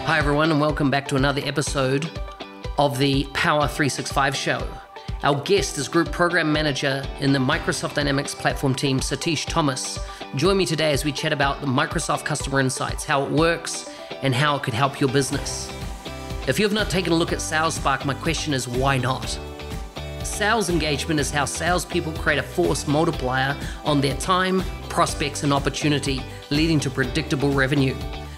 Hi everyone, and welcome back to another episode of the Power 365 show. Our guest is Group Program Manager in the Microsoft Dynamics platform team, Satish Thomas. Join me today as we chat about the Microsoft Customer Insights, how it works, and how it could help your business. If you have not taken a look at SalesSpark, my question is, why not? Sales engagement is how salespeople create a force multiplier on their time, prospects, and opportunity, leading to predictable revenue.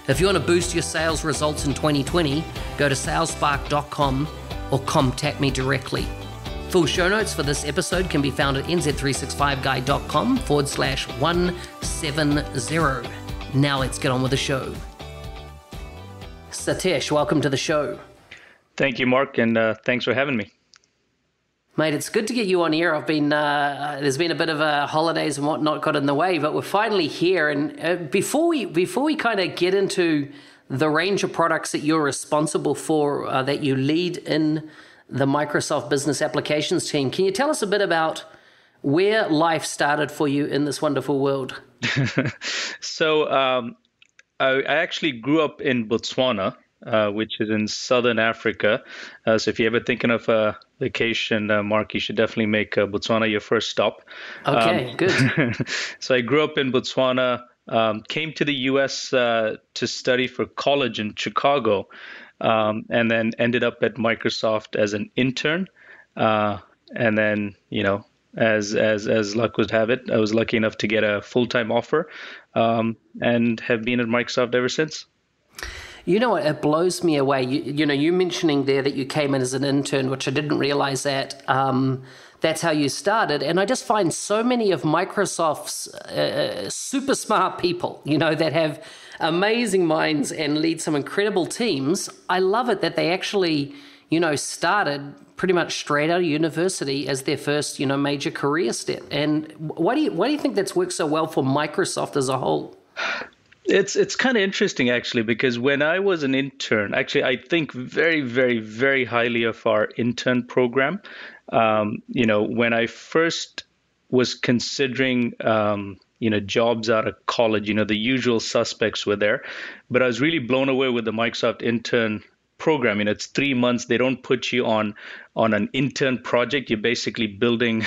If you want to boost your sales results in 2020, go to salespark.com or contact me directly. Full show notes for this episode can be found at nz365guy.com/170. Now let's get on with the show. Satish, welcome to the show. Thank you, Mark, and thanks for having me. Mate, it's good to get you on here. I've been there's been a bit of holidays and whatnot got in the way, but we're finally here. And before we kind of get into the range of products that you're responsible for, that you lead in the Microsoft Business Applications team, can you tell us a bit about where life started for you in this wonderful world? So I actually grew up in Botswana, which is in southern Africa. So if you're ever thinking of a vacation, Mark, you should definitely make Botswana your first stop. Okay, good. So I grew up in Botswana, came to the U.S. To study for college in Chicago, and then ended up at Microsoft as an intern. And then, as luck would have it, I was lucky enough to get a full-time offer, and have been at Microsoft ever since. You know what? It blows me away. You mentioning there that you came in as an intern, which I didn't realize that. That's how you started. And I just find so many of Microsoft's super smart people, that have amazing minds and lead some incredible teams. I love it that they actually, started pretty much straight out of university as their first, major career step. And why do you think that's worked so well for Microsoft as a whole? It's kind of interesting, actually, because when I was an intern, actually, I think very, very, very highly of our intern program. When I first was considering, jobs out of college, the usual suspects were there. But I was really blown away with the Microsoft intern program. It's 3 months. They don't put you on an intern project. You're basically building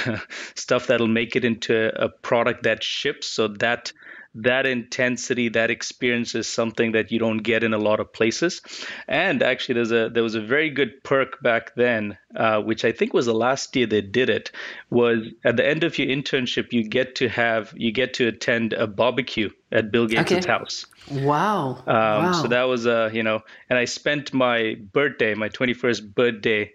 stuff that'll make it into a product that ships. So that intensity, that experience is something that you don't get in a lot of places. And actually, there was a very good perk back then, which I think was the last year they did it, was at the end of your internship, you get to attend a barbecue at Bill Gates' house. Wow. So that was and I spent my 21st birthday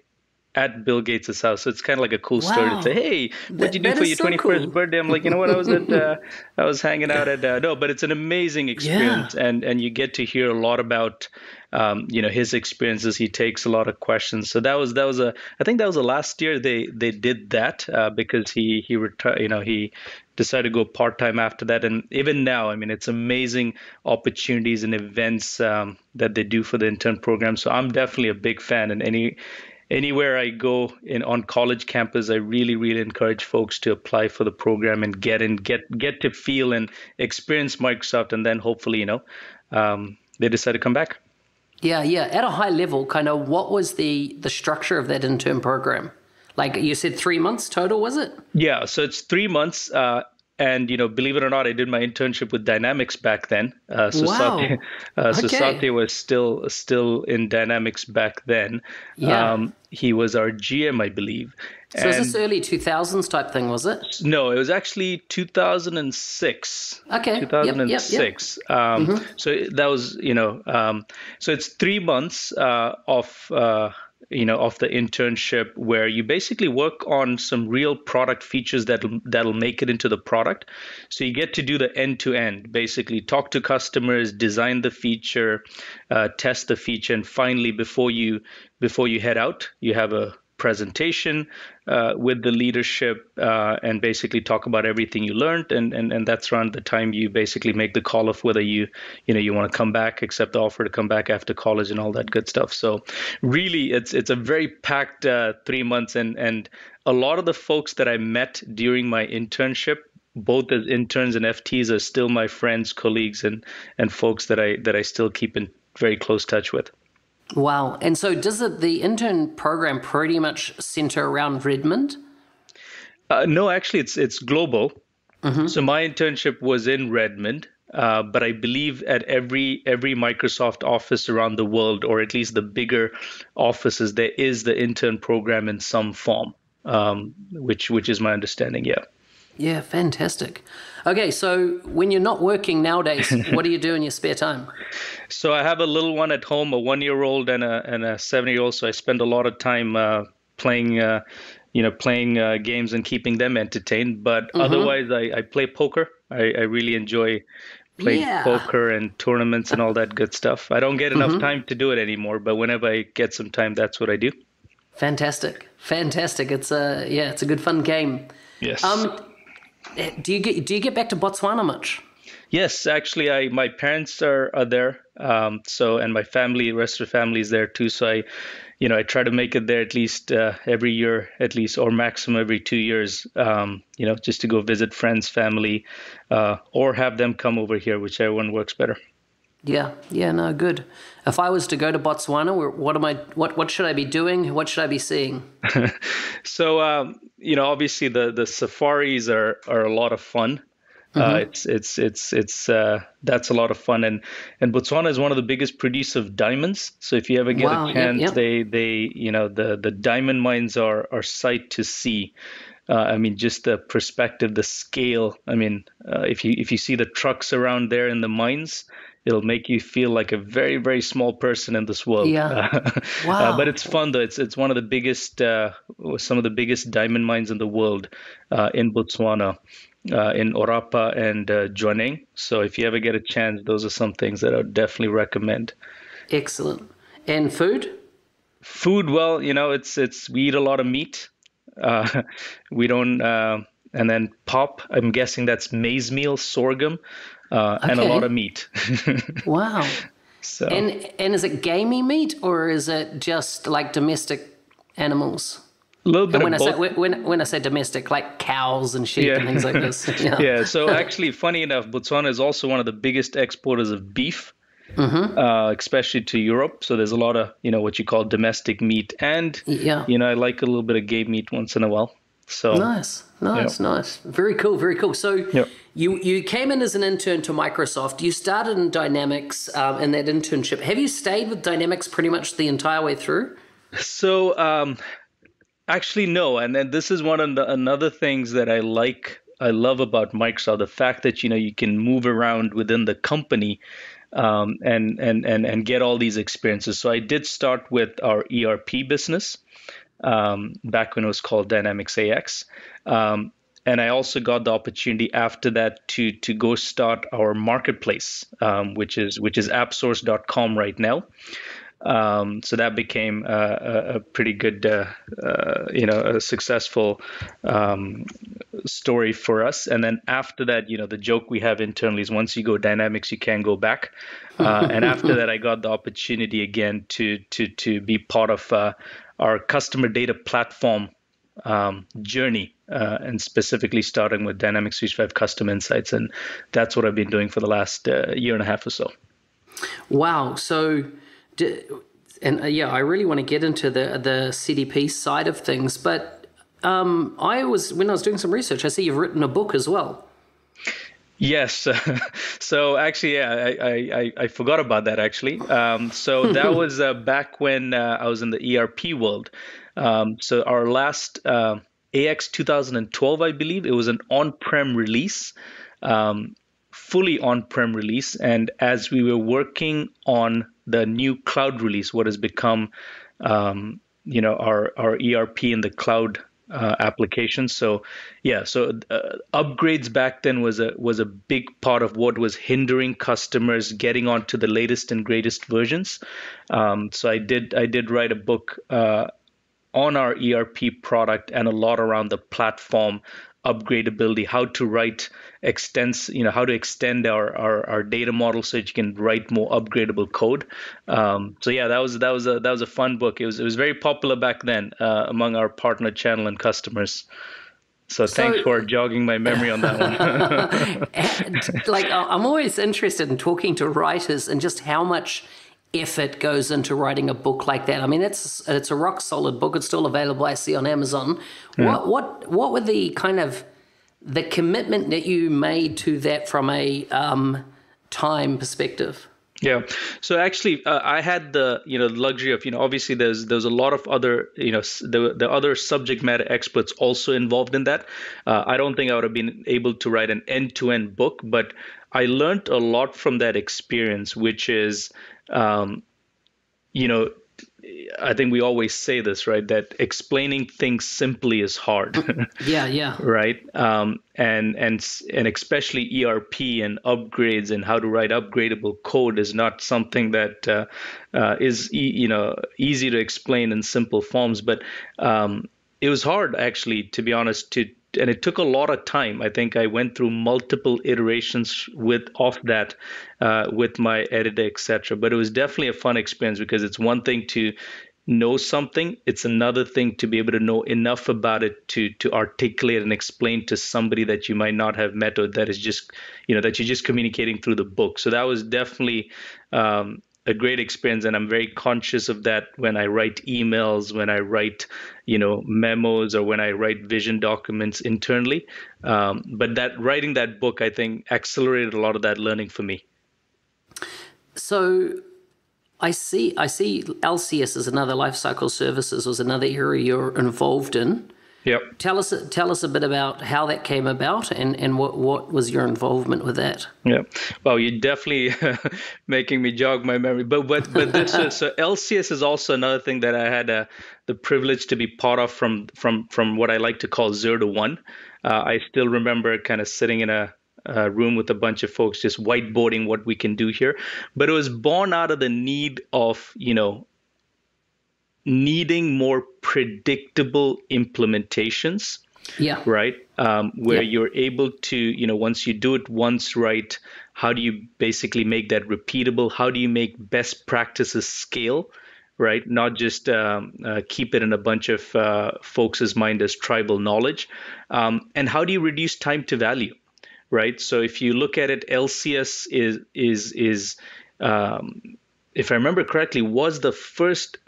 at Bill Gates' house. So it's kind of like a cool story to say, hey, what'd you do for your 21st birthday? I'm like, you know what? I was hanging out at, no, but it's an amazing experience. Yeah. And you get to hear a lot about, his experiences. He takes a lot of questions. So I think that was the last year they did that, because he retired, he decided to go part-time after that. And even now, it's amazing opportunities and events, that they do for the intern program. So I'm definitely a big fan, and anywhere I go on college campus, I really, really encourage folks to apply for the program and get to feel and experience Microsoft, and then hopefully, they decide to come back. Yeah. At a high level, kind of what was the structure of that intern program? Like you said, 3 months total, was it? Yeah, so it's 3 months. And, believe it or not, I did my internship with Dynamics back then. Wow. Satya was still in Dynamics back then. Yeah. He was our GM, I believe. So is this early 2000s type thing, was it? No, it was actually 2006. Okay. 2006. Yep. So that was, so it's 3 months of the internship, where you basically work on some real product features that'll make it into the product. So you get to do the end-to-end, basically talk to customers, design the feature, test the feature, and finally, before you head out, you have a presentation with the leadership, and basically talk about everything you learned, and that's around the time you basically make the call of whether you want to come back, accept the offer to come back after college, and all that good stuff. So really, it's a very packed 3 months, and a lot of the folks that I met during my internship, both as interns and FTs, are still my friends, colleagues, and folks that I still keep in very close touch with. Wow. And so does the intern program pretty much center around Redmond? No, actually, it's global. Mm-hmm. So my internship was in Redmond, but I believe at every Microsoft office around the world, or at least the bigger offices, there is the intern program in some form, which is my understanding. Yeah. Yeah, fantastic. Okay, so when you're not working nowadays, what do you do in your spare time? So I have a little one at home, a 1-year-old and a 7-year-old. So I spend a lot of time playing games and keeping them entertained. But otherwise, I play poker. I really enjoy playing poker and tournaments and all that good stuff. I don't get enough time to do it anymore, but whenever I get some time, that's what I do. Fantastic. It's a good fun game. Yes. Do you get back to Botswana much? Yes, actually, my parents are there. And my family, the rest of the family is there too. So I try to make it there at least every year, at least, or maximum every 2 years, just to go visit friends, family, or have them come over here, whichever one works better. Yeah, no, good. If I was to go to Botswana, what should I be doing? What should I be seeing? So, obviously the safaris are a lot of fun. It's that's a lot of fun, and Botswana is one of the biggest producers of diamonds. So if you ever get a chance, they the diamond mines are sight to see. Just the perspective, the scale. If you see the trucks around there in the mines, it'll make you feel like a very, very small person in this world. Yeah. Wow. But it's fun though. It's one of the biggest, some of the biggest diamond mines in the world in Botswana. In Orapa and Jwaneng. So if you ever get a chance, those are some things that I would definitely recommend. Excellent. And food? Food, well, it's we eat a lot of meat. We don't, and then pop. I'm guessing that's maize meal, sorghum, and a lot of meat. Wow. So. And is it gamey meat or is it just like domestic animals? A little bit of both. When I say domestic, like cows and sheep and things like this. Yeah. So actually, funny enough, Botswana is also one of the biggest exporters of beef, especially to Europe. So there's a lot of what you call domestic meat, and I like a little bit of game meat once in a while. So nice. Very cool. So you came in as an intern to Microsoft. You started in Dynamics in that internship. Have you stayed with Dynamics pretty much the entire way through? So. Actually, no. And then this is one of the another things that I love about Microsoft, the fact that, you can move around within the company and get all these experiences. So I did start with our ERP business back when it was called Dynamics AX. And I also got the opportunity after that to go start our marketplace, which is appsource.com right now. So that became a pretty good, a successful story for us. And then after that, the joke we have internally is once you go Dynamics, you can't go back. And after that, I got the opportunity again to be part of our customer data platform journey, and specifically starting with Dynamics 365 Custom Insights. And that's what I've been doing for the last year and a half or so. Wow. So... I really want to get into the CDP side of things, but when I was doing some research, I see you've written a book as well. Yes. So actually, I forgot about that actually. So that was back when I was in the ERP world. So our last AX 2012, I believe, it was an on-prem release. Fully on-prem release, and as we were working on the new cloud release, what has become, our ERP in the cloud application. So, upgrades back then was a big part of what was hindering customers getting onto the latest and greatest versions. So I did write a book on our ERP product and a lot around the platform upgradability, how to how to extend our data model so that you can write more upgradable code. That was a fun book. It was very popular back then among our partner channel and customers. So thanks for jogging my memory on that one. I'm always interested in talking to writers and just how much effort goes into writing a book like that. I mean, it's a rock solid book. It's still available, I see, on Amazon. Yeah. What were the kind of the commitment that you made to that from a time perspective? Yeah. So actually, I had the luxury of obviously there's a lot of other the other subject matter experts also involved in that. I don't think I would have been able to write an end-to-end book, but I learned a lot from that experience, which is you know I think we always say this, right? That explaining things simply is hard. Yeah. Right. And especially ERP and upgrades and how to write upgradable code is not something that is easy to explain in simple forms. But it was hard, actually, to be honest, and it took a lot of time. I think I went through multiple iterations of that with my editor, etc. But it was definitely a fun experience, because it's one thing to know something, it's another thing to be able to know enough about it to articulate and explain to somebody that you might not have met, or that is just that you're just communicating through the book. So that was definitely a great experience, and I'm very conscious of that when I write emails, when I write memos, or when I write vision documents internally. But that writing that book, I think, accelerated a lot of that learning for me. So I see LCS as another, life cycle services was another area you're involved in. Yep. Tell us a bit about how that came about, and what was your involvement with that? Yeah. Well, you're definitely making me jog my memory. But this is, so LCS is also another thing that I had the privilege to be part of from what I like to call 0 to 1. I still remember kind of sitting in a room with a bunch of folks just whiteboarding what we can do here. But it was born out of the need of needing more predictable implementations. Yeah. Right. Where you're able to, once you do it once right, how do you basically make that repeatable? How do you make best practices scale? Right. Not just keep it in a bunch of folks' mind as tribal knowledge. And how do you reduce time to value? Right. So if you look at it, LCS is if I remember correctly, was the first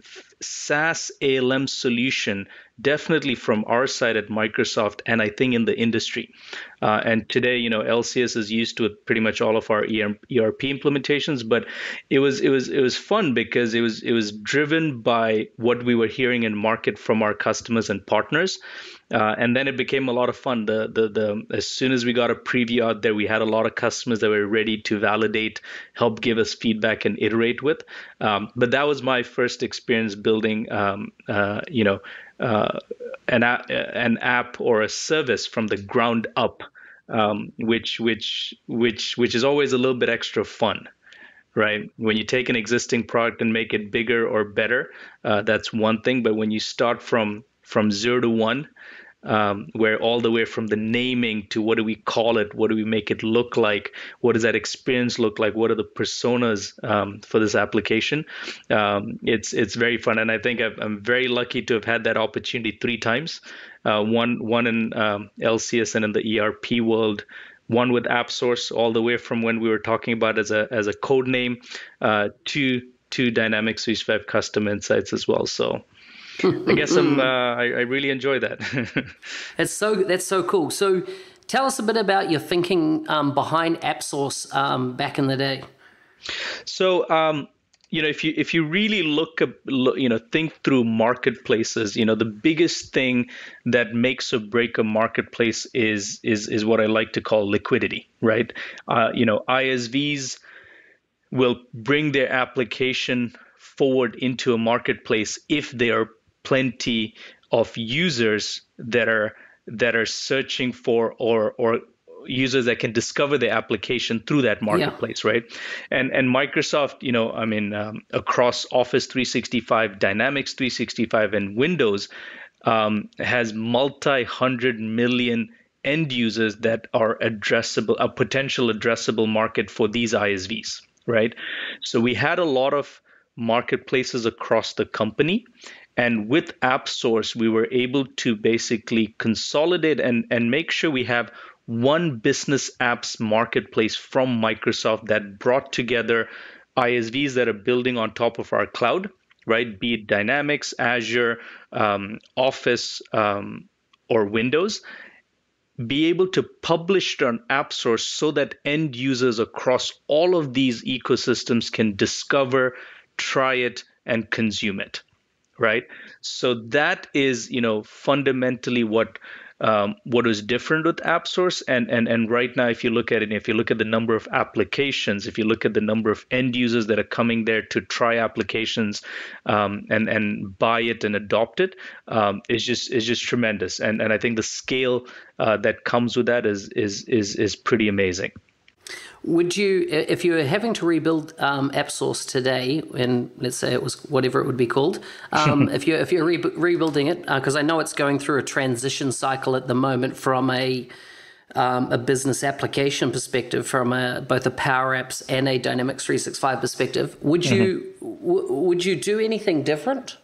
SaaS ALM solution, definitely from our side at Microsoft, and I think in the industry. And today, LCS is used with pretty much all of our ERP implementations. But it was fun, because it was driven by what we were hearing in market from our customers and partners. And then it became a lot of fun. As soon as we got a preview out there, we had a lot of customers that were ready to validate, help give us feedback, and iterate with. But that was my first experience building, an app or a service from the ground up, which is always a little bit extra fun. Right. When you take an existing product and make it bigger or better, that's one thing. But when you start from 0 to 1, where all the way from the naming to what do we call it, what do we make it look like, what does that experience look like, what are the personas for this application, it's very fun. And I think I'm very lucky to have had that opportunity 3 times, one in LCS and in the ERP world, one with AppSource, all the way from when we were talking about as a code name, to Dynamics 365 Custom Insights as well. So I guess I really enjoy that. That's so cool. So tell us a bit about your thinking behind AppSource back in the day. So if you really think through marketplaces, the biggest thing that makes or break a marketplace is what I like to call liquidity, right? ISVs will bring their application forward into a marketplace if they are plenty of users that are searching for, or users that can discover the application through that marketplace, right? And Microsoft, across Office 365, Dynamics 365, and Windows, has multi-hundred million end users that are addressable, a potential addressable market for these ISVs, right? So we had a lot of marketplaces across the company. And with AppSource, we were able to basically consolidate and make sure we have one business apps marketplace from Microsoft that brought together ISVs that are building on top of our cloud, right? Be it Dynamics, Azure, Office, or Windows, be able to publish it on App Source so that end users across all of these ecosystems can discover, try it, and consume it, right? So that is, fundamentally what is different with AppSource. And right now, if you look at it, if you look at the number of applications, if you look at the number of end users that are coming there to try applications, and buy it and adopt it, is just tremendous. And I think the scale that comes with that is pretty amazing. Would you, if you were having to rebuild AppSource today, and let's say it was whatever it would be called, if you're rebuilding it, because I know it's going through a transition cycle at the moment from a business application perspective, from both a Power Apps and a Dynamics 365 perspective, would you do anything different?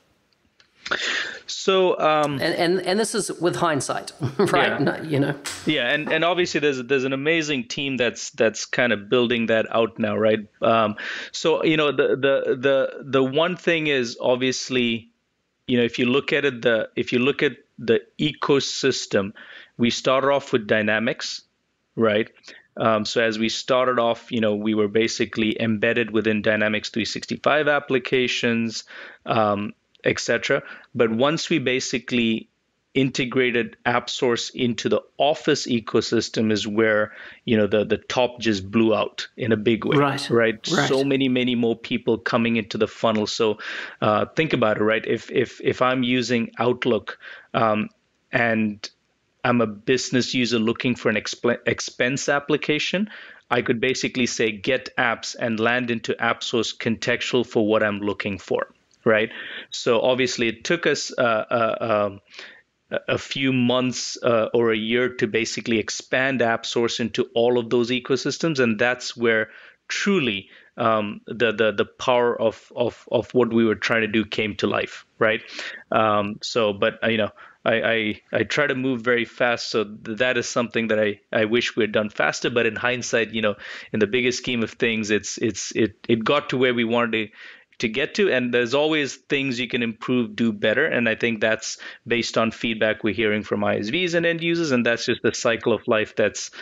So and this is with hindsight, right? Yeah. No, Yeah, and obviously there's an amazing team that's kind of building that out now, right? So the one thing is, obviously, if you look at the ecosystem, we started off with Dynamics, right? So as we started off, we were basically embedded within Dynamics 365 applications, etc. But once we basically integrated AppSource into the Office ecosystem is where, the top just blew out in a big way, right? So many more people coming into the funnel. So think about it, right? If I'm using Outlook, and I'm a business user looking for an expense application, I could basically say get apps and land into AppSource contextual for what I'm looking for. Right. So obviously it took us a few months or a year to basically expand AppSource into all of those ecosystems. And that's where truly the power of what we were trying to do came to life. Right. But I try to move very fast. So that is something that I wish we had done faster. But in hindsight, in the bigger scheme of things, it got to where we wanted to get to, and there's always things you can improve, do better, and I think that's based on feedback we're hearing from ISVs and end users, and that's just the cycle of life that's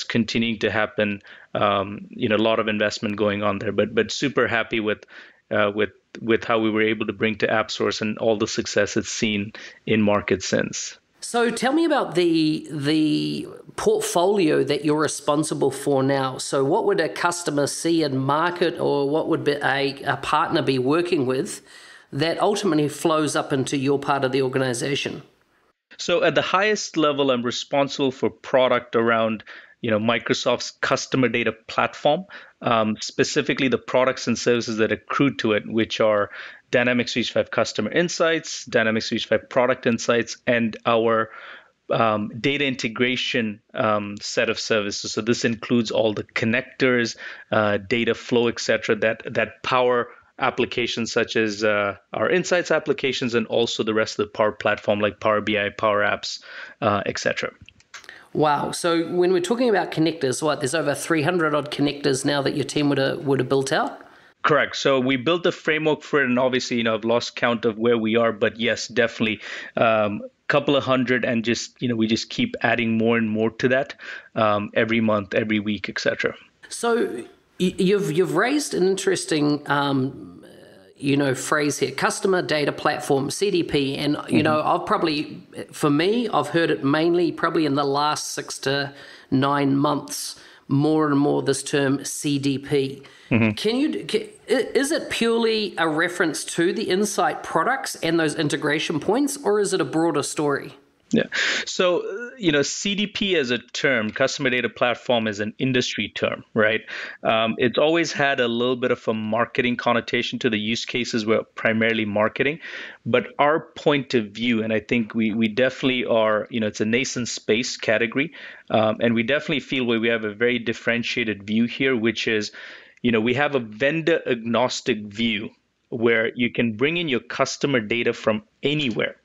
continuing to happen. A lot of investment going on there, but super happy with how we were able to bring to AppSource and all the success it's seen in market since. So tell me about the portfolio that you're responsible for now. So what would a customer see in market, or what would a partner be working with that ultimately flows up into your part of the organization? So at the highest level, I'm responsible for product around Microsoft's customer data platform, specifically the products and services that accrue to it, which are Dynamics 365 Customer Insights, Dynamics 365 Product Insights, and our data integration set of services. So this includes all the connectors, data flow, etc., that power applications such as our Insights applications, and also the rest of the Power Platform like Power BI, Power Apps, etc. Wow. So when we're talking about connectors, there's over 300 odd connectors now that your team would have built out? Correct. So we built a framework for it, and obviously, I've lost count of where we are, but yes, definitely couple of hundred, and just we just keep adding more and more to that every month, every week, etc. So you've raised an interesting phrase here: customer data platform, CDP, and I've heard it mainly probably in the last 6 to 9 months, more and more this term CDP. Is it purely a reference to the Insight products and those integration points, or is it a broader story? Yeah. So, CDP as a term, customer data platform, is an industry term, right? It's always had a little bit of a marketing connotation to the use cases were primarily marketing. But our point of view, and I think we definitely are, it's a nascent space category. And we definitely feel where we have a very differentiated view here, which is, we have a vendor agnostic view where you can bring in your customer data from anywhere.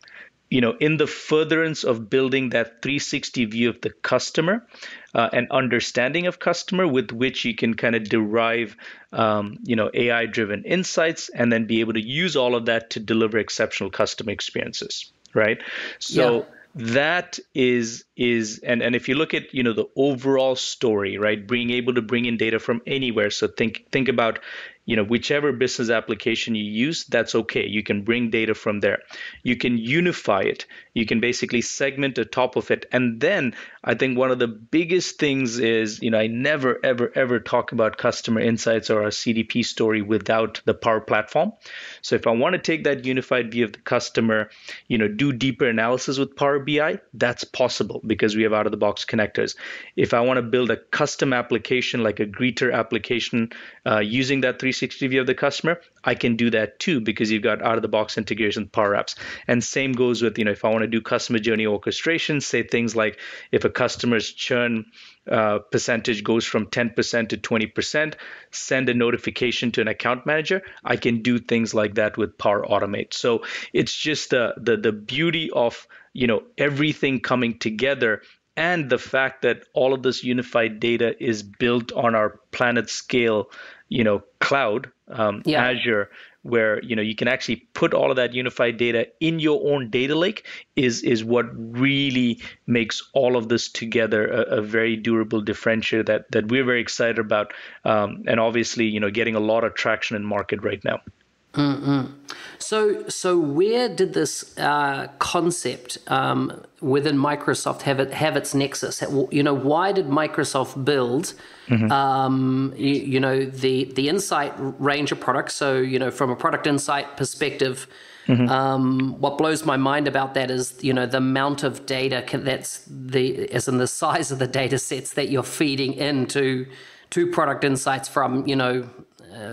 in the furtherance of building that 360 view of the customer and understanding of customer, with which you can kind of derive, AI-driven insights, and then be able to use all of that to deliver exceptional customer experiences, right? Yeah. So that is and if you look at the overall story, right, being able to bring in data from anywhere. So think about whichever business application you use, that's okay. You can bring data from there. You can unify it. You can basically segment the top of it. And then I think one of the biggest things is, I never, ever, ever talk about customer insights or a CDP story without the Power Platform. So if I want to take that unified view of the customer, do deeper analysis with Power BI, that's possible because we have out-of-the-box connectors. If I want to build a custom application like a greeter application using that 360 view of the customer, I can do that too because you've got out-of-the-box integration with Power Apps. And same goes with, if I want to do customer journey orchestration, say things like if a customer's churn percentage goes from 10% to 20%, send a notification to an account manager. I can do things like that with Power Automate. So it's just the beauty of everything coming together, and the fact that all of this unified data is built on our planet scale, cloud, Azure, where you can actually put all of that unified data in your own data lake is what really makes all of this together a very durable differentiator that we're very excited about, and obviously getting a lot of traction in market right now. Mm-hmm. So where did this concept within Microsoft have its nexus? Why did Microsoft build, the Insight range of products? So, from a product insight perspective, what blows my mind about that is, the amount of data as in the size of the data sets that you're feeding into product insights from,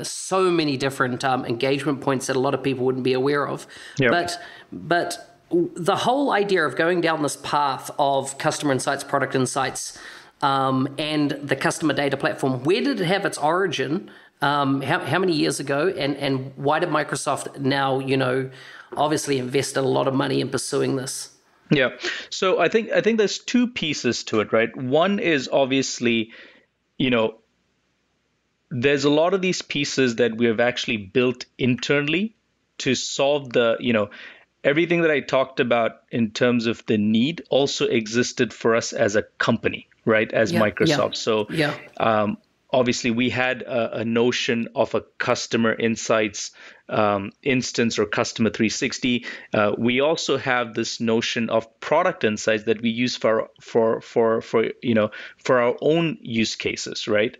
so many different engagement points that a lot of people wouldn't be aware of. Yep. But the whole idea of going down this path of customer insights, product insights, and the customer data platform, where did it have its origin? How many years ago? And why did Microsoft now, obviously invested a lot of money in pursuing this? Yeah. So I think there's two pieces to it, right? One is obviously, there's a lot of these pieces that we have actually built internally to solve everything that I talked about in terms of the need also existed for us as a company, right? As Microsoft. So obviously we had a notion of a customer insights instance or customer 360. We also have this notion of product insights that we use for our own use cases, right?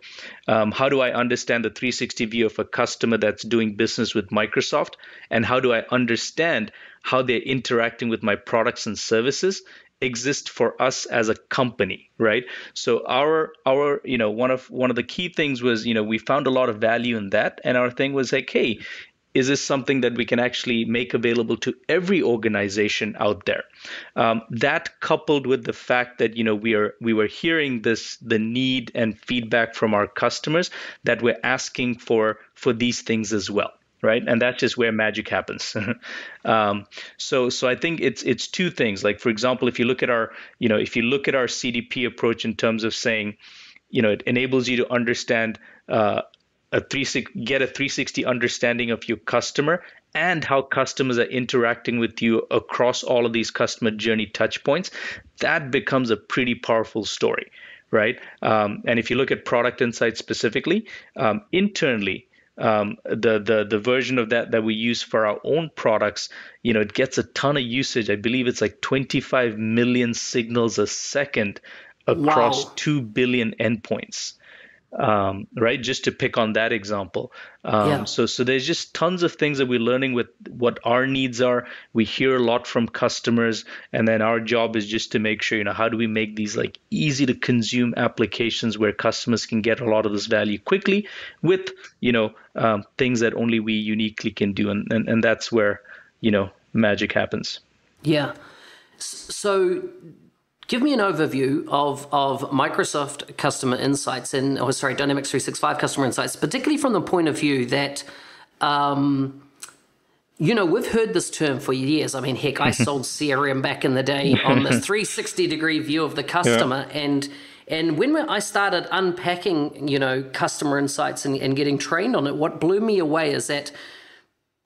How do I understand the 360 view of a customer that's doing business with Microsoft, and how do I understand how they're interacting with my products and services exist for us as a company, right? So our one of the key things was we found a lot of value in that, and our thing was like, hey, is this something that we can actually make available to every organization out there? That coupled with the fact that we were hearing the need and feedback from our customers that we're asking for these things as well. Right. And that's just where magic happens. So I think it's two things. Like, for example, if you look at our CDP approach in terms of saying, it enables you to understand get a 360 understanding of your customer and how customers are interacting with you across all of these customer journey touch points. That becomes a pretty powerful story, right? And if you look at product insights specifically, internally, the version of that we use for our own products, it gets a ton of usage. I believe it's like 25 million signals a second across 2 billion endpoints. Right? Just to pick on that example. So there's just tons of things that we're learning with what our needs are. We hear a lot from customers, and then our job is just to make sure, how do we make these like easy to consume applications where customers can get a lot of this value quickly with, things that only we uniquely can do. And that's where, magic happens. Yeah. So give me an overview of Microsoft Customer Insights Dynamics 365 Customer Insights, particularly from the point of view that We've heard this term for years. I mean, heck, I sold CRM back in the day on this 360-degree view of the customer. Yeah. And when I started unpacking, customer insights and getting trained on it, what blew me away is that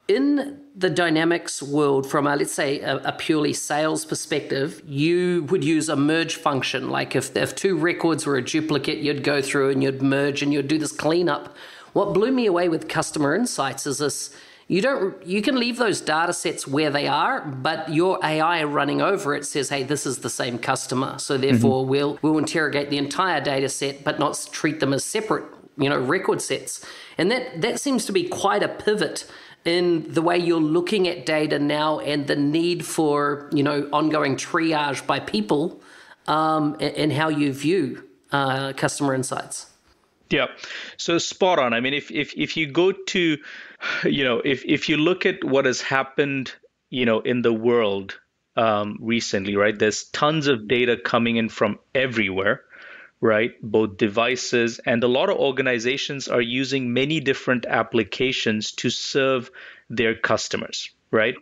in the Dynamics world, from let's say a purely sales perspective, you would use a merge function. Like if two records were a duplicate, you'd go through and you'd merge and you'd do this cleanup. What blew me away with customer insights is this. You can leave those data sets where they are, but your AI running over it says, hey, this is the same customer. So therefore we'll interrogate the entire data set, but not treat them as separate, record sets. And that seems to be quite a pivot in the way you're looking at data now and the need for, ongoing triage by people, and how you view customer insights. Yeah. So spot on. I mean, if you go to, if you look at what has happened, in the world recently, right? There's tons of data coming in from everywhere, right? Both devices, and a lot of organizations are using many different applications to serve their customers, right?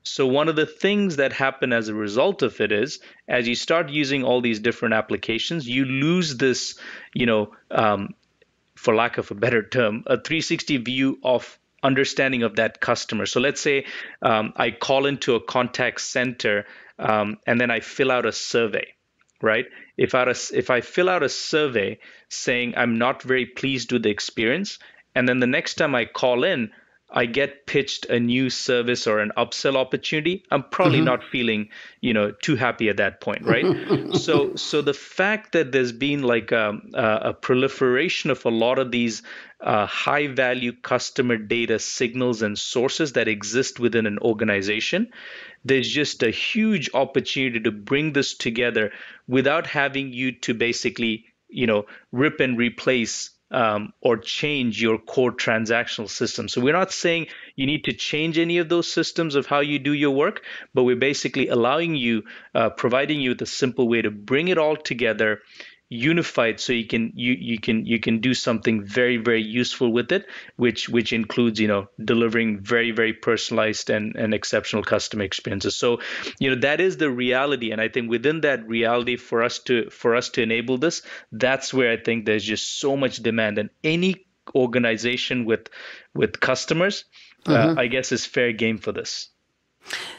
So one of the things that happen as a result of it is, as you start using all these different applications, you lose this, for lack of a better term, a 360 view of understanding of that customer. So let's say I call into a contact center and then I fill out a survey, right? If I fill out a survey saying I'm not very pleased with the experience, and then the next time I call in, I get pitched a new service or an upsell opportunity, I'm probably not feeling, too happy at that point, right? So the fact that there's been like a proliferation of a lot of these high value customer data signals and sources that exist within an organization, there's just a huge opportunity to bring this together without having you to basically, rip and replace or change your core transactional system. So we're not saying you need to change any of those systems of how you do your work, but we're basically allowing you, providing you with a simple way to bring it all together, unified, so you can do something very, very useful with it, which includes delivering very, very personalized and exceptional customer experiences. So that is the reality, and I think within that reality, for us to enable this, that's where I think there's just so much demand, and any organization with customers, I guess, is fair game for this.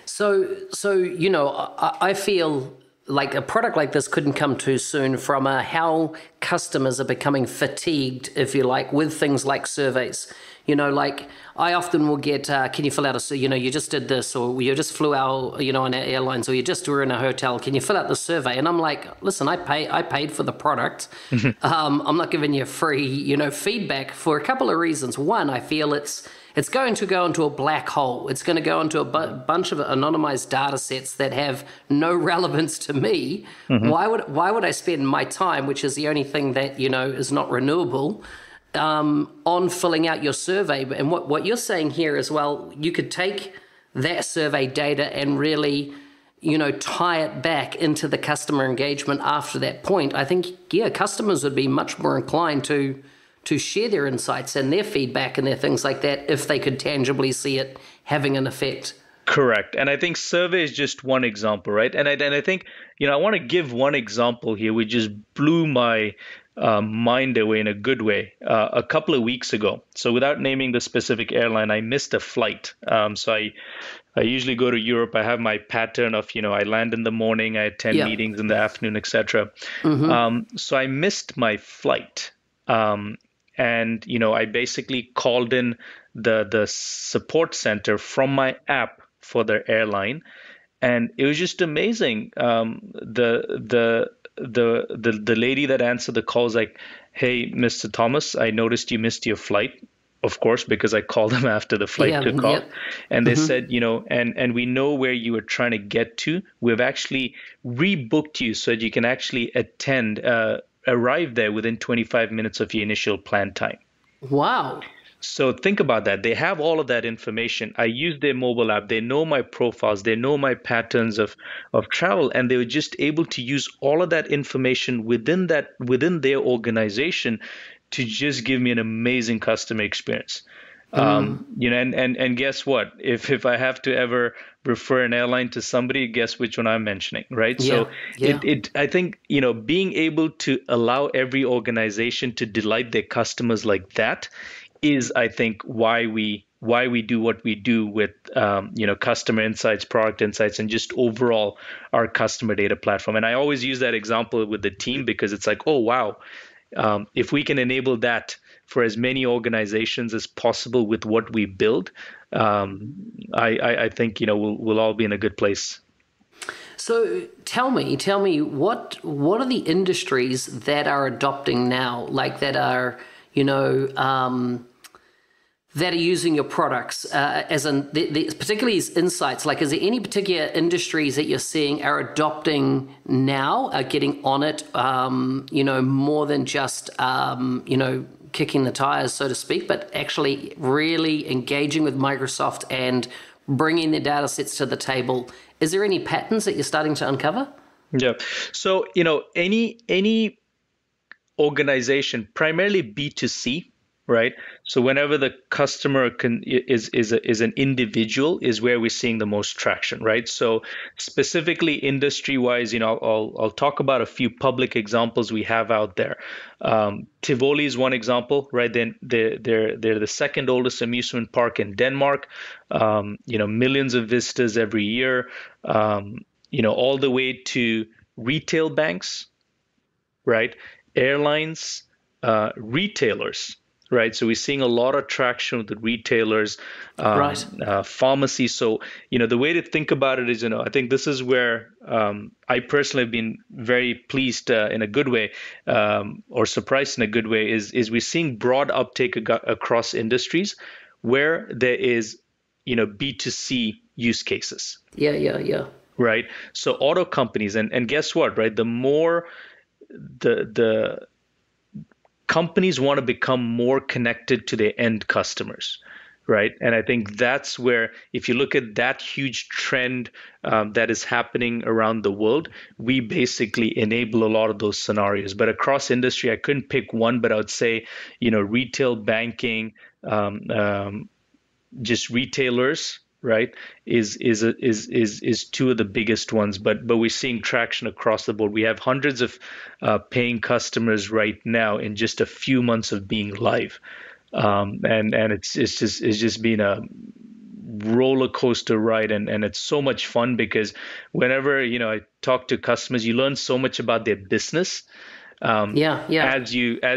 So I feel like a product like this couldn't come too soon from how customers are becoming fatigued, if you like, with things like surveys. Like I often will get, can you fill out you just did this, or you just flew out, on our airlines, or you just were in a hotel. Can you fill out the survey? And I'm like, listen, I paid for the product. I'm not giving you free, feedback for a couple of reasons. One, I feel it's going to go into a black hole. It's going to go into a bunch of anonymized data sets that have no relevance to me. Why would I spend my time, which is the only thing that, is not renewable, on filling out your survey? And what you're saying here as well, you could take that survey data and really, tie it back into the customer engagement after that point. I think, customers would be much more inclined to share their insights and their feedback and their things like that if they could tangibly see it having an effect. Correct. And I think survey is just one example, right? And I think, I want to give one example here which just blew my mind away in a good way. A couple of weeks ago, so without naming the specific airline, I missed a flight. So I usually go to Europe. I have my pattern of, I land in the morning, I attend meetings in the afternoon, etc. So I missed my flight. And, I basically called in the support center from my app for the airline, and it was just amazing. The lady that answered the call was like, "Hey, Mr. Thomas, I noticed you missed your flight." Of course, because I called them after the flight took off, and they said, and we know where you were trying to get to. We've actually rebooked you so that you can actually arrive there within 25 minutes of your initial planned time. Wow. So think about that. They have all of that information. I use their mobile app. They know my profiles. They know my patterns of travel, and they were just able to use all of that information within their organization to just give me an amazing customer experience. And guess what? If I have to ever refer an airline to somebody, guess which one I'm mentioning, right? Yeah, So yeah. I think, being able to allow every organization to delight their customers like that is, I think, why we do what we do with customer insights, product insights, and just overall our customer data platform. And I always use that example with the team because it's like, oh wow, if we can enable that for as many organizations as possible with what we build, I think we'll all be in a good place. So tell me, what are the industries that are adopting now, like that are, that are using your products, as in particularly as insights? Like, is there any particular industries that you're seeing are adopting now, are getting on it, more than just, kicking the tires, so to speak, but actually really engaging with Microsoft and bringing their data sets to the table? Is there any patterns that you're starting to uncover? Yeah. So, any organization, primarily B2C, right? So whenever the customer is an individual, is where we're seeing the most traction, right? So specifically industry wise, I'll talk about a few public examples we have out there. Tivoli is one example, right? Then they're the second oldest amusement park in Denmark. Millions of visitors every year. All the way to retail banks, right? Airlines, retailers, right? So we're seeing a lot of traction with the retailers, Right. pharmacies. So, the way to think about it is, I think this is where I personally have been very pleased in a good way, or surprised in a good way, is we're seeing broad uptake across industries where there is, B2C use cases. Yeah, yeah, yeah. Right. So auto companies, and guess what, right? The more the companies want to become more connected to their end customers, right? And I think that's where, if you look at that huge trend that is happening around the world, we basically enable a lot of those scenarios. But across industry, I couldn't pick one, but I would say, retail banking, just retailers, right, is two of the biggest ones. But we're seeing traction across the board. We have hundreds of paying customers right now in just a few months of being live, and it's just been a roller coaster ride, and it's so much fun because whenever I talk to customers, you learn so much about their business, Yeah, yeah. as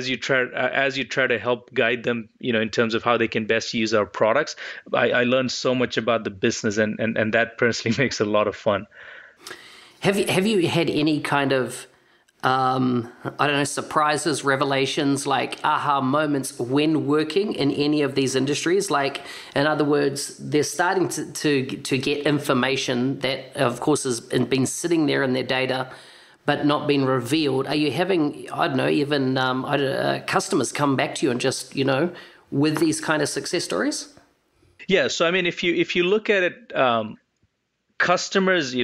you try to help guide them, in terms of how they can best use our products. I learned so much about the business, and that personally makes it a lot of fun. Have you had any kind of I don't know, surprises, revelations, like aha moments when working in any of these industries? Like, in other words, they're starting to get information that, of course, has been sitting there in their data, but not been revealed. Are you having, I don't know, even customers come back to you and just, with these kind of success stories? Yeah. So I mean, if you look at it, customers,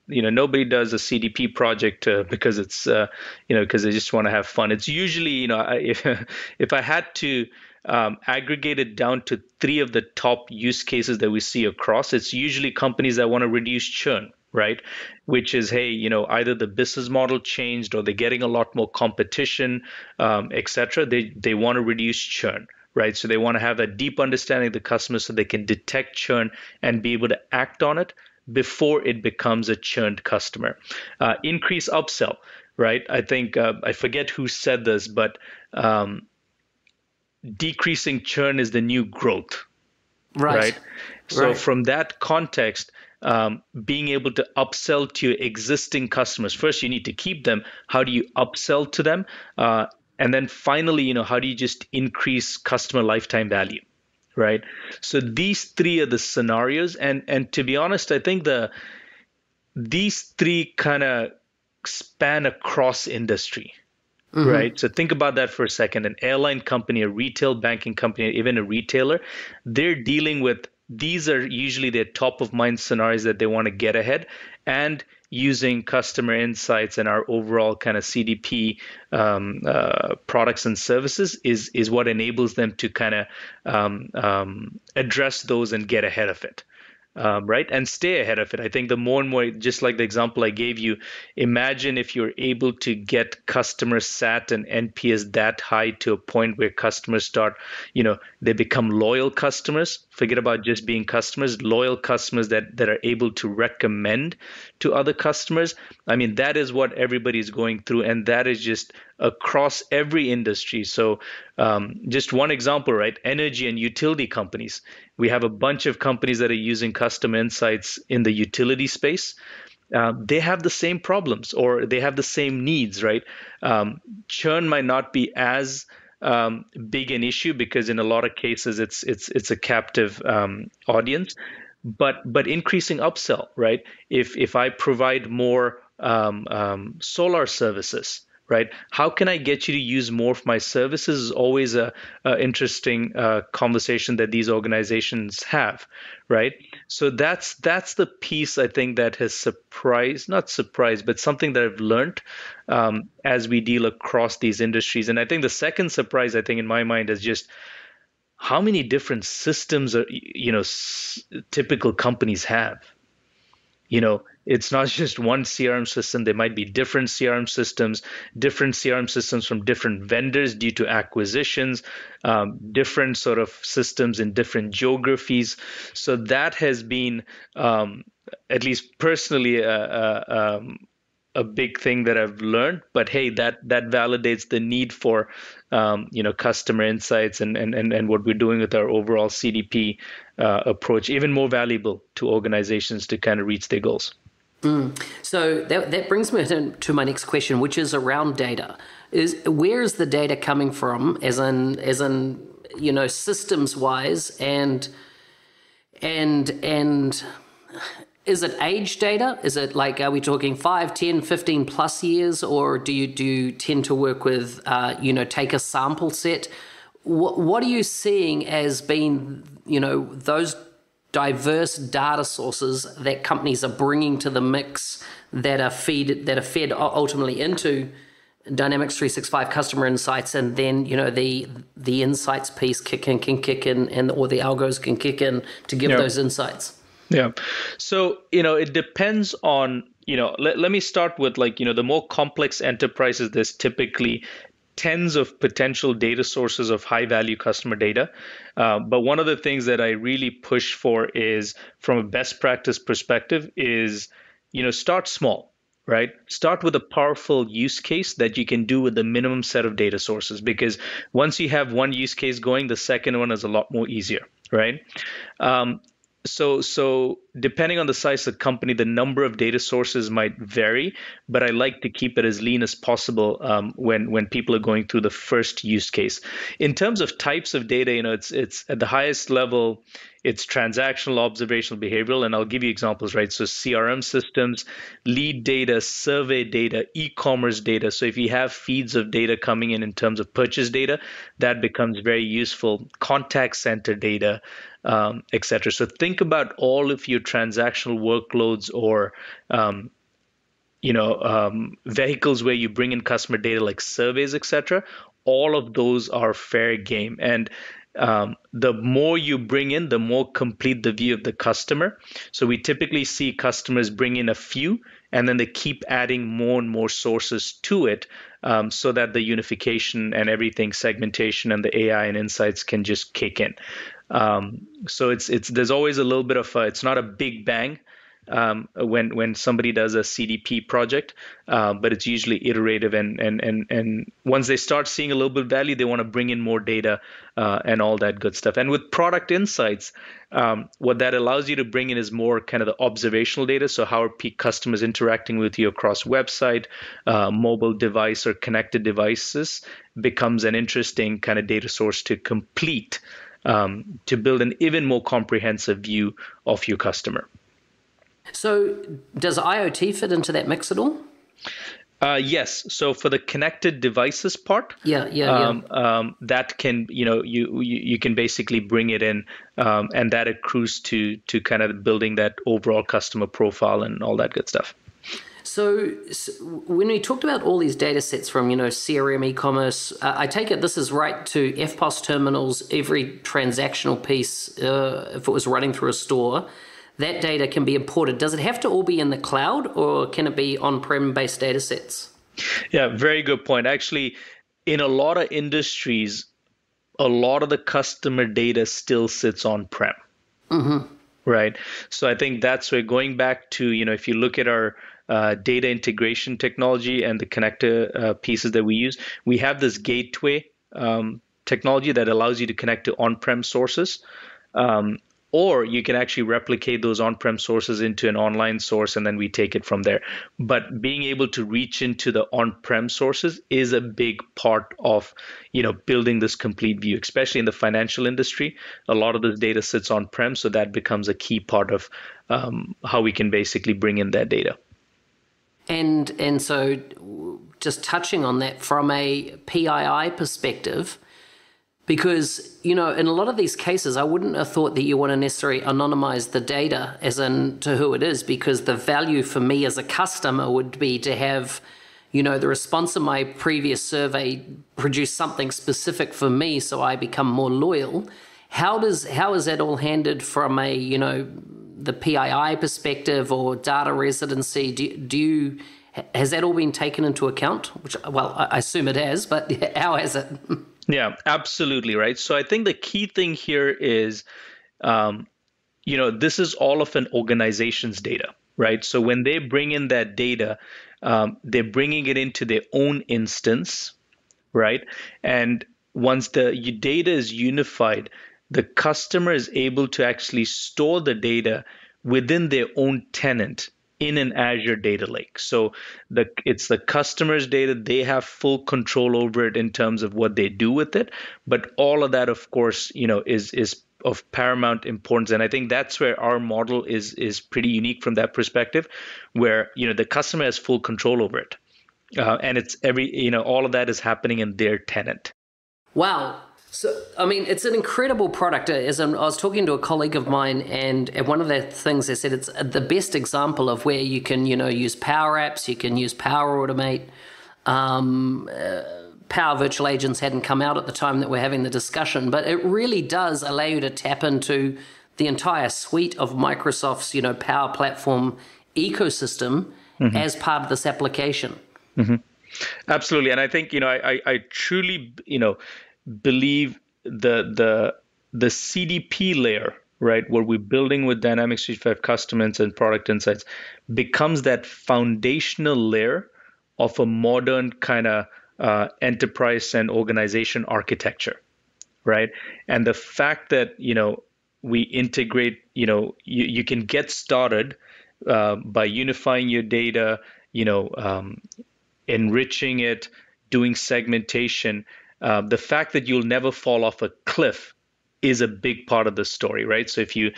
nobody does a CDP project because it's because they just want to have fun. It's usually, if I had to aggregate it down to three of the top use cases that we see across, it's usually companies that want to reduce churn, right? Which is, hey, either the business model changed or they're getting a lot more competition, etc. They want to reduce churn. Right. So they want to have a deep understanding of the customer so they can detect churn and be able to act on it before it becomes a churned customer. Increase upsell, right? I think I forget who said this, but decreasing churn is the new growth, Right. right? So Right. from that context, being able to upsell to your existing customers, first you need to keep them. How do you upsell to them? And then finally, how do you just increase customer lifetime value? Right. So these three are the scenarios. And to be honest, I think these three kind of span across industry. Right. So think about that for a second. An airline company, a retail banking company, even a retailer, they're dealing with, these are usually their top of mind scenarios that they want to get ahead. And using customer insights and our overall kind of CDP products and services is what enables them to kind of address those and get ahead of it. Right, and stay ahead of it. I think the more and more, just like the example I gave you, imagine if you're able to get customer sat and NPS that high to a point where customers start, they become loyal customers. Forget about just being customers, loyal customers that are able to recommend to other customers. I mean, that is what everybody's going through, and that is just across every industry. So just one example, right? Energy and utility companies. We have a bunch of companies that are using custom insights in the utility space. They have the same problems or they have the same needs, right? Churn might not be as big an issue because in a lot of cases it's a captive audience, but increasing upsell, right? If I provide more solar services, right? How can I get you to use more of my services is always a interesting conversation that these organizations have, right? So that's the piece I think that has not surprised, but something that I've learned as we deal across these industries. And I think the second surprise, I think in my mind, is just how many different systems are, typical companies have. It's not just one CRM system. There might be different CRM systems from different vendors due to acquisitions, different sort of systems in different geographies. So that has been, at least personally, a big thing that I've learned. But hey, that validates the need for customer insights and what we're doing with our overall CDP approach, even more valuable to organizations to kind of reach their goals. So that brings me to my next question, which is around data. Where is the data coming from, as in systems wise, and is it age data? Is it like, are we talking 5, 10, 15 plus years, or do you tend to work with take a sample set? What are you seeing as being those diverse data sources that companies are bringing to the mix that are fed ultimately into Dynamics 365 customer insights, and then the insights piece can kick in, or the algos can kick in to give those insights? Yeah. So, it depends on, let me start with the more complex enterprises, there's typically tens of potential data sources of high value customer data. But one of the things that I really push for is, from a best practice perspective, is, start small, right? Start with a powerful use case that you can do with the minimum set of data sources, because once you have one use case going, the second one is a lot more easier, right? So depending on the size of the company, the number of data sources might vary, but I like to keep it as lean as possible when people are going through the first use case. In terms of types of data, it's at the highest level, it's transactional, observational, behavioral, and I'll give you examples, right? So CRM systems, lead data, survey data, e-commerce data. So if you have feeds of data coming in terms of purchase data, that becomes very useful. Contact center data, etc. So think about all of your transactional workloads or vehicles where you bring in customer data like surveys, etc. All of those are fair game. And the more you bring in, the more complete the view of the customer. So we typically see customers bring in a few, and then they keep adding more and more sources to it, so that the unification and everything, segmentation and the AI and insights can just kick in. So there's always a little bit of it's not a big bang when somebody does a CDP project, but it's usually iterative, and once they start seeing a little bit of value, they want to bring in more data and all that good stuff. And with product insights, what that allows you to bring in is more kind of the observational data. So how are customers interacting with you across website, mobile device, or connected devices becomes an interesting kind of data source to complete, to build an even more comprehensive view of your customer. So does IoT fit into that mix at all? Yes. So for the connected devices part, that can, you can basically bring it in, and that accrues to kind of building that overall customer profile and all that good stuff. So when we talked about all these data sets from, CRM, e-commerce, I take it this is right to FPOS terminals, every transactional piece, if it was running through a store, that data can be imported. Does it have to all be in the cloud, or can it be on-prem based data sets? Yeah, very good point. Actually, in a lot of industries, a lot of the customer data still sits on-prem. Mm-hmm. Right. So I think that's where, going back to, if you look at our data integration technology and the connector pieces that we use, we have this gateway technology that allows you to connect to on-prem sources. Or you can actually replicate those on-prem sources into an online source, and then we take it from there. But being able to reach into the on-prem sources is a big part of, building this complete view, especially in the financial industry. A lot of this data sits on-prem, so that becomes a key part of how we can basically bring in that data. And so just touching on that from a PII perspective, because, in a lot of these cases, I wouldn't have thought that you want to necessarily anonymize the data as in to who it is, because the value for me as a customer would be to have, the response of my previous survey produce something specific for me so I become more loyal. How is that all handled from a, the PII perspective or data residency? Has that all been taken into account? Which, well, I assume it has, but how has it? Yeah, absolutely. Right. So I think the key thing here is, this is all of an organization's data, right? So when they bring in that data, they're bringing it into their own instance, right? And once the data is unified, the customer is able to actually store the data within their own tenant in an Azure data lake. So it's the customer's data. They have full control over it in terms of what they do with it. But all of that, of course, is of paramount importance. And I think that's where our model is pretty unique from that perspective, where, the customer has full control over it. And it's all of that is happening in their tenant. Wow. So, I mean, it's an incredible product. I was talking to a colleague of mine, and one of the things they said, it's the best example of where you can, use Power Apps, you can use Power Automate. Power Virtual Agents hadn't come out at the time that we're having the discussion, but it really does allow you to tap into the entire suite of Microsoft's, Power Platform ecosystem as part of this application. Mm-hmm. Absolutely. And I think, I truly, believe the CDP layer, right, where we're building with Dynamics 365 Custom Insights and Product Insights, becomes that foundational layer of a modern kind of enterprise and organization architecture, right? And the fact that, we integrate, you can get started by unifying your data, enriching it, doing segmentation. The fact that you'll never fall off a cliff is a big part of the story, right? So if you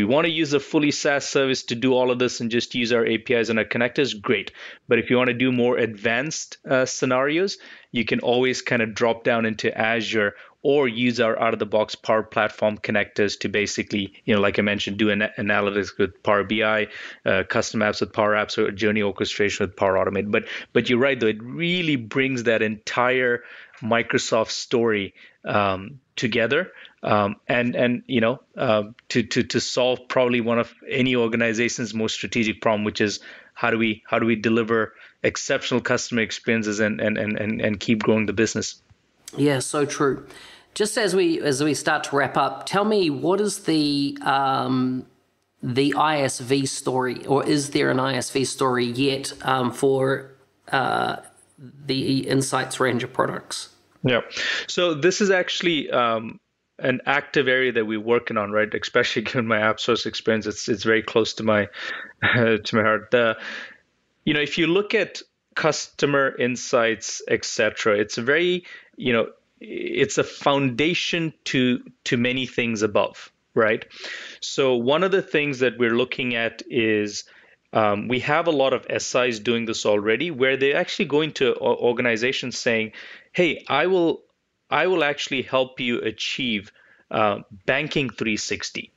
want to use a fully SaaS service to do all of this and just use our APIs and our connectors, great. But if you want to do more advanced scenarios, you can always kind of drop down into Azure or use our out-of-the-box Power Platform connectors to basically, like I mentioned, do analytics with Power BI, custom apps with Power Apps, or journey orchestration with Power Automate. But you're right, though, it really brings that entire Microsoft story together, to solve probably one of any organization's most strategic problem, which is how do we deliver exceptional customer experiences and keep growing the business. Yeah, so true. Just as we start to wrap up, tell me, what is the ISV story, or is there an ISV story yet for the Insights range of products? Yeah. So this is actually an active area that we're working on, right? Especially given my AppSource experience, it's very close to my to my heart. If you look at customer insights, etc., it's a very, it's a foundation to many things above, right? So one of the things that we're looking at is we have a lot of SIs doing this already, where they're actually going to organizations saying, "Hey, I will actually help you achieve banking 360."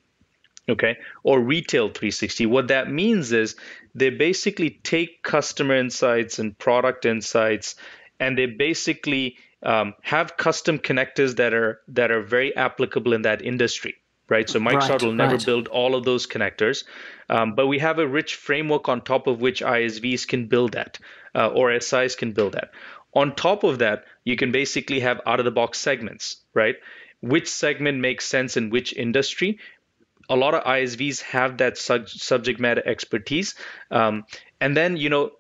okay, or Retail 360. What that means is they basically take customer insights and product insights, and they basically have custom connectors that are very applicable in that industry. Right, so Microsoft Right, will never right. build all of those connectors, but we have a rich framework on top of which ISVs can build that, or SIs can build that. On top of that, you can basically have out-of-the-box segments, right? Which segment makes sense in which industry? A lot of ISVs have that subject matter expertise, and then the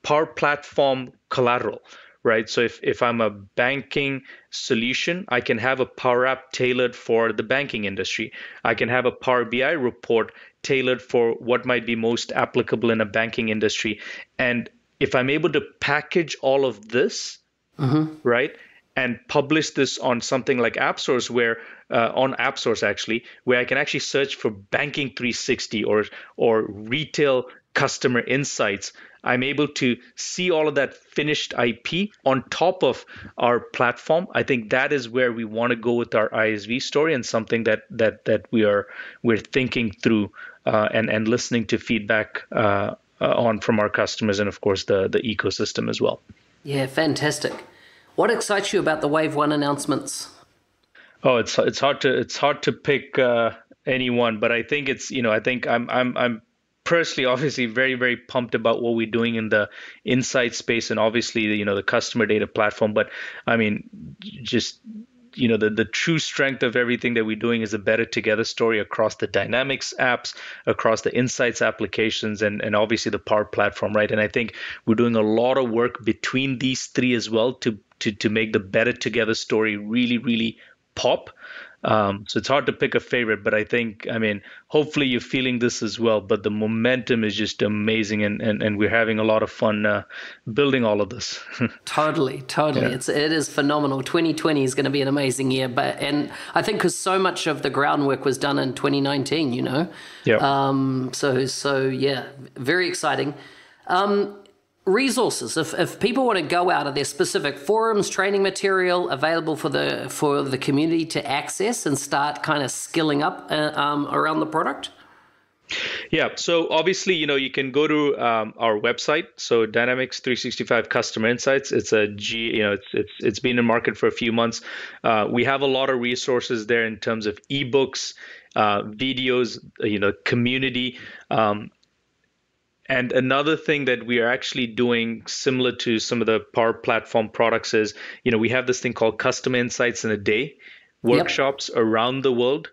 Power Platform collateral, right? So if I'm a banking solution, I can have a Power App tailored for the banking industry. I can have a Power BI report tailored for what might be most applicable in a banking industry. And if I'm able to package all of this, right, and publish this on something like AppSource, where on AppSource actually, where I can actually search for banking 360 or retail customer insights. I'm able to see all of that finished IP on top of our platform. I think that is where we want to go with our ISV story, and something that we're thinking through, and listening to feedback on from our customers, and of course the ecosystem as well. Yeah, fantastic. What excites you about the Wave 1 announcements? Oh, it's hard to pick any one, but I think I'm personally obviously very, very pumped about what we're doing in the insight space, and obviously the customer data platform. But I mean, just the true strength of everything that we're doing is a better together story across the Dynamics apps, across the Insights applications, and obviously the Power Platform, right? And I think we're doing a lot of work between these three as well to make the better together story really, really pop. So it's hard to pick a favorite, but I mean, hopefully you're feeling this as well. But the momentum is just amazing, and we're having a lot of fun building all of this. Totally. Yeah. It is phenomenal. 2020 is going to be an amazing year, and I think because so much of the groundwork was done in 2019, Yeah. So yeah, very exciting. Resources. If people want to go out, are there specific forums, training material available for the community to access and start kind of skilling up around the product? Yeah, so obviously, you can go to our website. So Dynamics 365 Customer Insights. It's been in market for a few months. We have a lot of resources there in terms of ebooks, videos, community. And another thing that we are actually doing similar to some of the Power Platform products is, we have this thing called Customer Insights in a Day workshops around the world.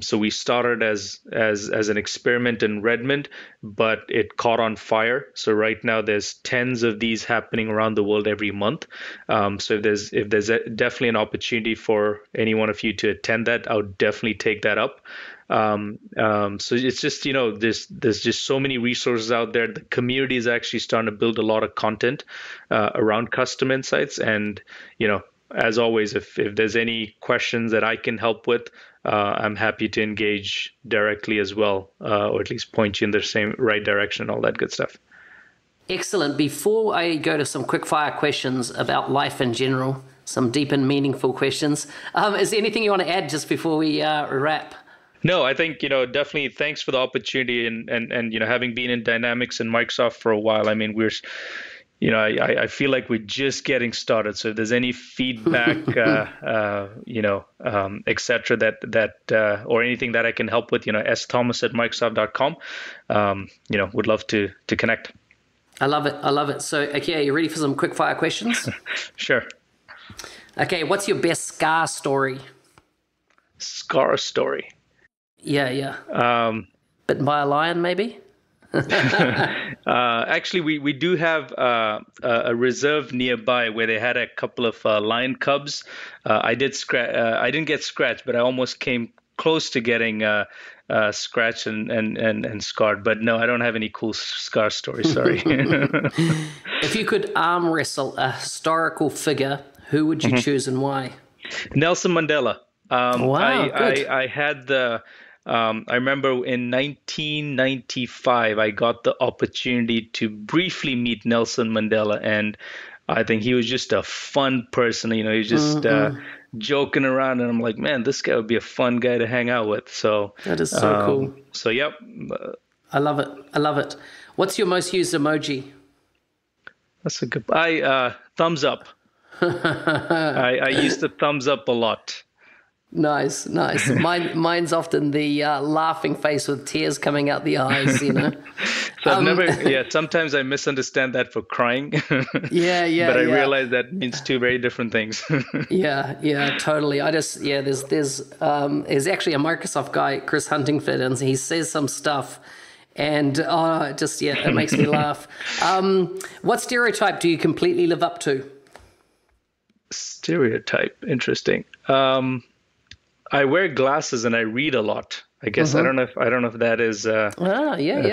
So we started as an experiment in Redmond, but it caught on fire. So right now there's tens of these happening around the world every month. So if there's definitely an opportunity for any one of you to attend that, I would definitely take that up. So it's just, there's just so many resources out there. The community is actually starting to build a lot of content around custom insights. And, as always, if there's any questions that I can help with, I'm happy to engage directly as well, or at least point you in the same right direction and all that good stuff. Excellent. Before I go to some quick fire questions about life in general, some deep and meaningful questions, is there anything you want to add just before we wrap? No, I think, definitely thanks for the opportunity, and having been in Dynamics and Microsoft for a while, I mean, I feel like we're just getting started. So if there's any feedback, et cetera, that or anything that I can help with, sthomas@microsoft.com, would love to connect. I love it. So, okay, are you ready for some quick fire questions? Sure. Okay, what's your best scar story? Scar story. Yeah. Bitten by a lion, maybe? Actually, we do have a reserve nearby where they had a couple of lion cubs. I didn't get scratched, but I almost came close to getting scratched and scarred. But no, I don't have any cool scar stories. Sorry. If you could arm wrestle a historical figure, who would you choose and why? Nelson Mandela. Wow, good. I had the. I remember in 1995, I got the opportunity to briefly meet Nelson Mandela, and I think he was just a fun person. He was just joking around, and I'm like, man, this guy would be a fun guy to hang out with. So that is so cool. So yep. I love it. I love it. What's your most used emoji? That's a good. Thumbs up. I use the thumbs up a lot. Nice. Mine's often the laughing face with tears coming out the eyes, So I've never, sometimes I misunderstand that for crying. Yeah. But I realize that means two very different things. Yeah, totally. There's actually a Microsoft guy, Chris Huntingford, and he says some stuff, and it makes me laugh. What stereotype do you completely live up to? Stereotype, interesting. I wear glasses and I read a lot. I guess I don't know if that is a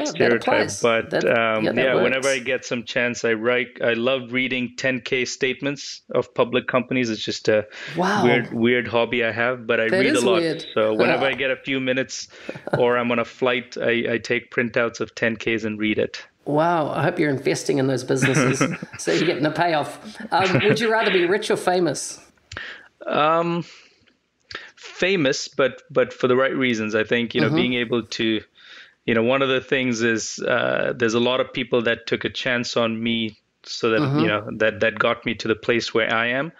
stereotype, but whenever I get some chance, I write. I love reading 10K statements of public companies. It's just a weird hobby I have, but I read a lot. Weird. So whenever I get a few minutes or I'm on a flight, I take printouts of 10Ks and read it. Wow, I hope you're investing in those businesses so you're getting a payoff. Would you rather be rich or famous? Famous, but for the right reasons. I think, being able to, one of the things is there's a lot of people that took a chance on me so that, that got me to the place where I am.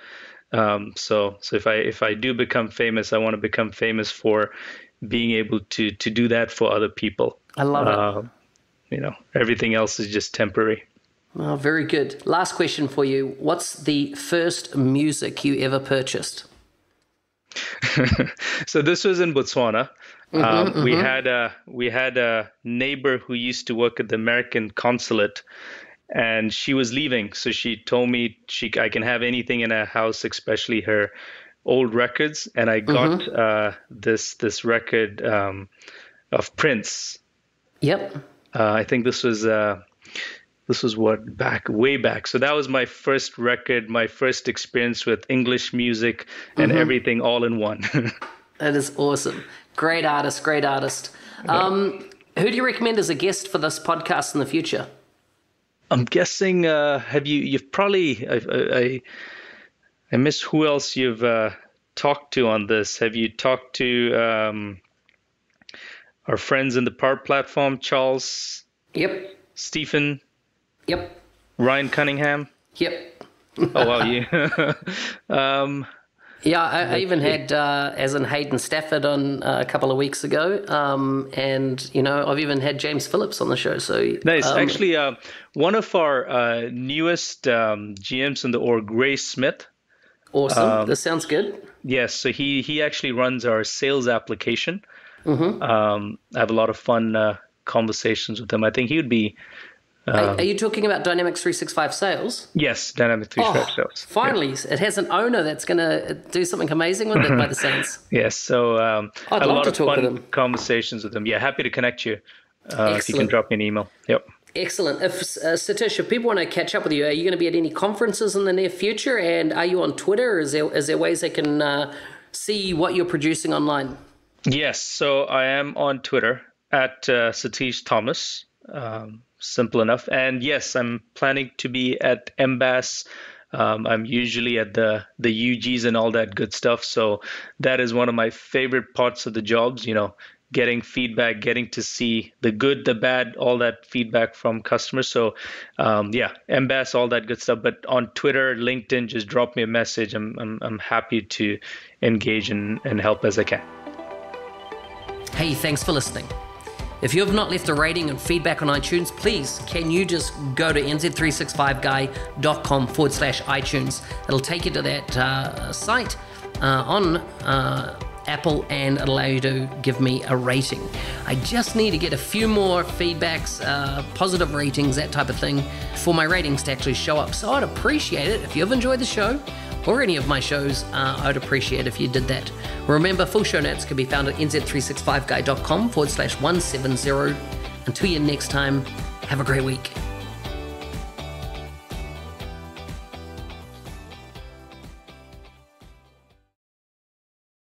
So if I do become famous, I want to become famous for being able to do that for other people. I love it. Everything else is just temporary. Oh, very good. Last question for you. What's the first music you ever purchased? So this was in Botswana. We had a neighbor who used to work at the American consulate, and she was leaving. So she told me I can have anything in her house, especially her old records. And I got this record of Prince. Yep. I think this was way back. So that was my first record, my first experience with English music and everything all in one. That is awesome. Great artist. Who do you recommend as a guest for this podcast in the future? I'm guessing, you've probably, I miss who else you've talked to on this. Have you talked to our friends in the Power Platform, Charles? Yep. Stephen? Yep. Ryan Cunningham? Yep. Oh, wow. I even had, as in Hayden Stafford on a couple of weeks ago. And, I've even had James Phillips on the show. So nice. Actually, one of our newest GMs in the org, Ray Smith. Awesome. This sounds good. Yes. So he actually runs our sales application. I have a lot of fun conversations with him. I think he would be. Are you talking about Dynamics 365 sales? Yes, Dynamics 365 sales. Finally, it has an owner that's going to do something amazing with it by the sounds. Yes, so I'd a love lot to of talk fun with him. Conversations with him. Yeah, happy to connect you if you can drop me an email. Yep. Excellent. If Satish, if people want to catch up with you, are you going to be at any conferences in the near future? And are you on Twitter? Is there ways they can see what you're producing online? Yes, so I am on Twitter at Satish Thomas. Simple enough. And yes, I'm planning to be at MBAS. I'm usually at the UGs and all that good stuff. So that is one of my favorite parts of the jobs, getting feedback, getting to see the good, the bad, all that feedback from customers. So MBAS, all that good stuff. But on Twitter, LinkedIn, just drop me a message. I'm happy to engage and help as I can. Hey, thanks for listening. If you have not left a rating and feedback on iTunes, please, can you just go to nz365guy.com/iTunes. It'll take you to that site on Apple, and it'll allow you to give me a rating. I just need to get a few more feedbacks, positive ratings, that type of thing, for my ratings to actually show up. So I'd appreciate it if you've enjoyed the show, or any of my shows. I'd appreciate if you did that. Remember, full show notes can be found at nz365guy.com/170. Until you next time, have a great week.